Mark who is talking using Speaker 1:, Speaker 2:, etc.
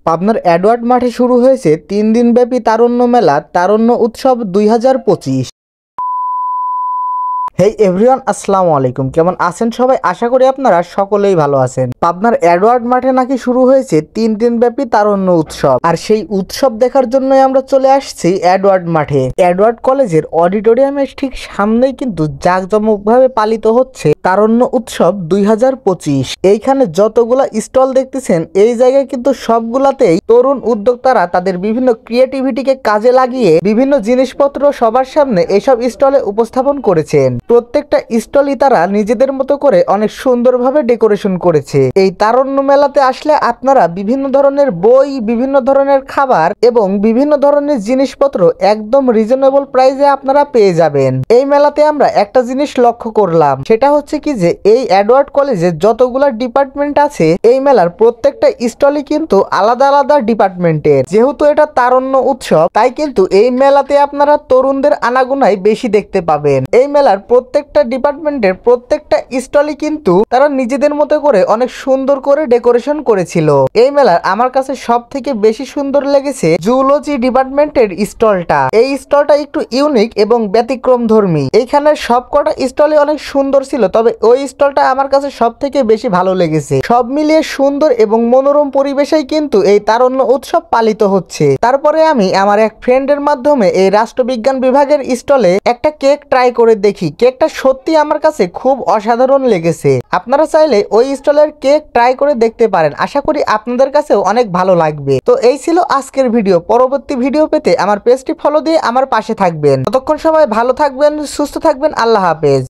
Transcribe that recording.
Speaker 1: পাবনার এডওয়ার্ড মাঠে শুরু হয়েছে ৩ দিনব্যাপী তারুণ্য মেলা তারুণ্য উৎসব ২০২৫। হেই এভরিওয়ান, আসসালামু আলাইকুম। কেমন আছেন সবাই? আশা করি আপনারা সকলেই ভালো আছেন। পাবনার এডওয়ার্ড মাঠে নাকি শুরু হয়েছে ৩ দিনব্যাপী তারুণ্য উৎসব, আর সেই উৎসব দেখার জন্যই আমরা চলে আসছি এডওয়ার্ড মাঠে। এডওয়ার্ড কলেজের অডিটোরিয়ামের ঠিক সামনেই কিন্তু জাঁকজমকভাবে পালিত হচ্ছে তারুণ্য উৎসব ২০২৫। এইখানে যতগুলা স্টল দেখতেছেন, এই জায়গায় কিন্তু সবগুলাতেই তরুণ উদ্যোক্তারা তাদের বিভিন্ন ক্রিয়েটিভিটিকে কাজে লাগিয়ে বিভিন্ন জিনিসপত্র সবার সামনে এইসব স্টলে উপস্থাপন করেছেন। প্রত্যেকটা স্টলই তারা নিজেদের মতো করে অনেক সুন্দরভাবে ডেকোরেশন করেছে। এই তারুণ্য মেলাতে আসলে আপনারা বিভিন্ন ধরনের বই, বিভিন্ন ধরনের খাবার এবং বিভিন্ন ধরনের জিনিসপত্র একদম রিজনেবল প্রাইসে আপনারা পেয়ে যাবেন। এই মেলাতে আমরা একটা জিনিস লক্ষ্য করলাম, সেটা হচ্ছে কি যে এই এডওয়ার্ড কলেজে যতগুলা ডিপার্টমেন্ট আছে, এই মেলার প্রত্যেকটা স্টলই কিন্তু আলাদা আলাদা ডিপার্টমেন্টের। যেহেতু এটা তারুণ্য উৎসব, তাই কিন্তু এই মেলাতে আপনারা তরুণদের আনাগোনাই বেশি দেখতে পাবেন। এই মেলার প্রত্যেকটা ডিপার্টমেন্টের প্রত্যেকটা স্টলই কিন্তু তারা নিজেদের মতো করে অনেক সুন্দর করে ডেকোরেশন করেছিল। এই মেলার আমার কাছে সব থেকে বেশি সুন্দর লেগেছে জুলজি ডিপার্টমেন্টের স্টলটা। এই স্টলটা একটু ইউনিক এবং ব্যতিক্রম ধর্মী। এইখানের সবকটা স্টলই অনেক সুন্দর ছিল, তবে ওই স্টলটা আমার কাছে সব থেকে বেশি ভালো লেগেছে। সব মিলিয়ে সুন্দর এবং মনোরম পরিবেশেই কিন্তু এই তারুণ্য উৎসব পালিত হচ্ছে। তারপরে আমি আমার এক ফ্রেন্ডের মাধ্যমে এই রাষ্ট্রবিজ্ঞান বিভাগের স্টলে একটা কেক ট্রাই করে দেখি। কেকটা সত্যি আমার কাছে খুব অসাধারণ লেগেছে। আপনারা চাইলে ওই স্টলের কেক ট্রাই করে দেখতে পারেন। আশা করি আপনাদের কাছেও অনেক ভালো লাগবে। তো এই ছিল আজকের ভিডিও। পরবর্তী ভিডিও পেতে আমার পেজটি ফলো দিয়ে আমার পাশে থাকবেন। ততক্ষণ সবাই ভালো থাকবেন, সুস্থ থাকবেন। আল্লাহ হাফেজ।